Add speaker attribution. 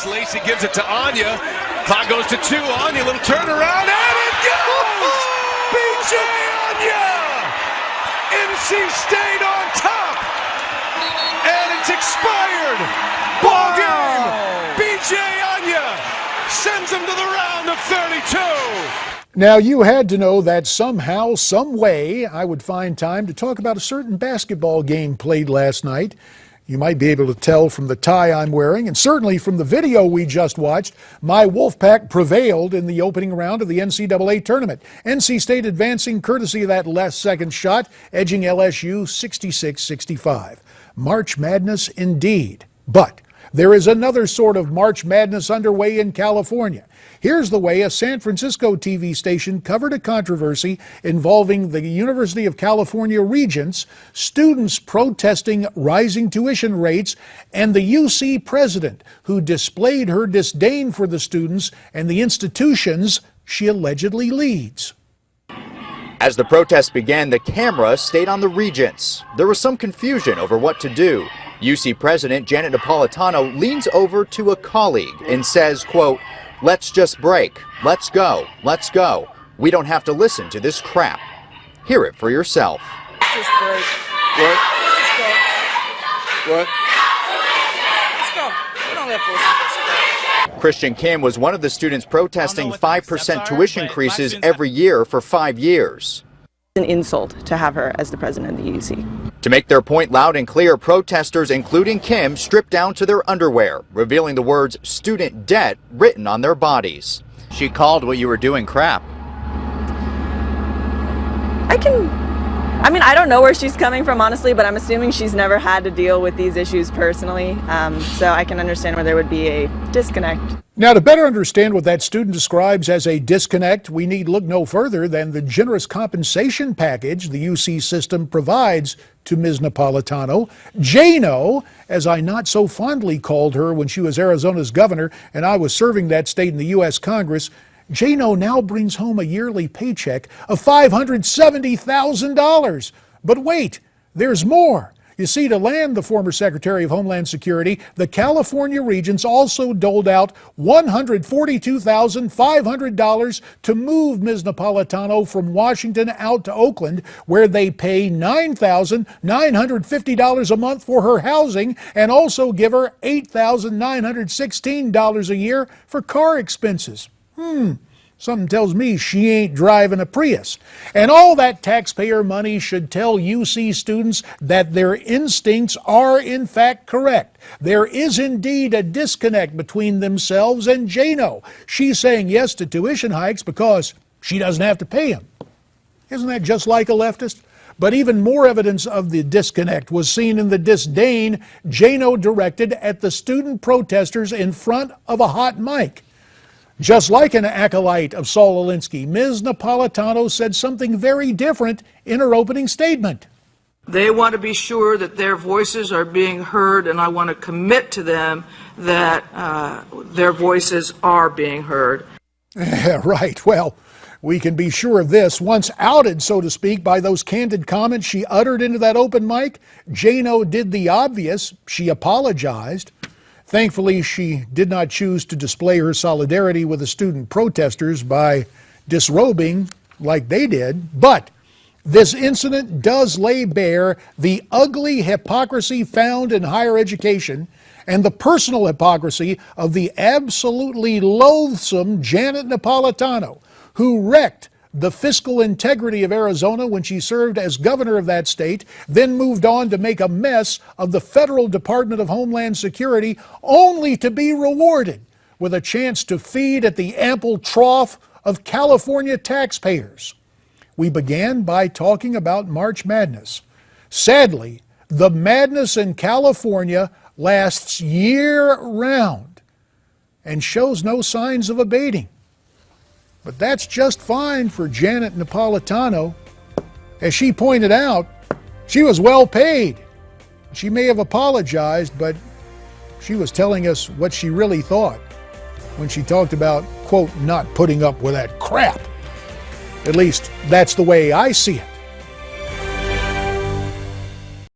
Speaker 1: Lacey gives it to Anya. Clock goes to 2. Anya, little turnaround, and it goes! BJ Anya! NC State on top! And it's expired! Ball game! BJ Anya sends him to the round of 32!
Speaker 2: Now, you had to know that somehow, some way, I would find time to talk about a certain basketball game played last night. You might be able to tell from the tie I'm wearing, and certainly from the video we just watched, my Wolfpack prevailed in the opening round of the NCAA tournament. NC State advancing courtesy of that last second shot, edging LSU 66-65. March Madness indeed. But there is another sort of March Madness underway in California. Here's the way a San Francisco TV station covered a controversy involving the University of California Regents, students protesting rising tuition rates, and the UC president, who displayed her disdain for the students and the institutions she allegedly leads.
Speaker 3: As the protests began, the camera stayed on the Regents. There was some confusion over what to do. UC President Janet Napolitano leans over to a colleague and says, quote, "Let's just break. Let's go. Let's go. We don't have to listen to this crap." Hear it for yourself.
Speaker 4: Just break.
Speaker 5: What?
Speaker 4: Let's go.
Speaker 5: What?
Speaker 4: Let's go. We don't have to listen to this crap.
Speaker 3: Christian Kim was one of the students protesting 5% tuition increases every year for 5 years.
Speaker 6: An insult to have her as the president of the UC.
Speaker 3: To make their point loud and clear, protesters, including Kim, stripped down to their underwear, revealing the words student debt written on their bodies. She called what you were doing crap.
Speaker 6: I don't know where she's coming from, honestly, but I'm assuming she's never had to deal with these issues personally. So I can understand where there would be a disconnect.
Speaker 2: Now, to better understand what that student describes as a disconnect, we need look no further than the generous compensation package the UC system provides to Ms. Napolitano. Jano, as I not so fondly called her when she was Arizona's governor and I was serving that state in the U.S. Congress, Jano now brings home a yearly paycheck of $570,000. But wait, there's more. You see, to land the former Secretary of Homeland Security, the California Regents also doled out $142,500 to move Ms. Napolitano from Washington out to Oakland, where they pay $9,950 a month for her housing and also give her $8,916 a year for car expenses. Something tells me she ain't driving a Prius. And all that taxpayer money should tell UC students that their instincts are in fact correct. There is indeed a disconnect between themselves and Jano. She's saying yes to tuition hikes because she doesn't have to pay them. Isn't that just like a leftist? But even more evidence of the disconnect was seen in the disdain Jano directed at the student protesters in front of a hot mic. Just like an acolyte of Saul Alinsky, Ms. Napolitano said something very different in her opening statement.
Speaker 4: They want to be sure that their voices are being heard, and I want to commit to them that their voices are being heard.
Speaker 2: Right. Well, we can be sure of this. Once outed, so to speak, by those candid comments she uttered into that open mic, Jano did the obvious. She apologized. Thankfully, she did not choose to display her solidarity with the student protesters by disrobing like they did. But this incident does lay bare the ugly hypocrisy found in higher education and the personal hypocrisy of the absolutely loathsome Janet Napolitano, who wrecked the fiscal integrity of Arizona when she served as governor of that state, then moved on to make a mess of the Federal Department of Homeland Security, only to be rewarded with a chance to feed at the ample trough of California taxpayers. We began by talking about March Madness. Sadly, the madness in California lasts year-round and shows no signs of abating. But that's just fine for Janet Napolitano. As she pointed out, she was well paid. She may have apologized, but she was telling us what she really thought when she talked about, quote, not putting up with that crap. At least that's the way I see it.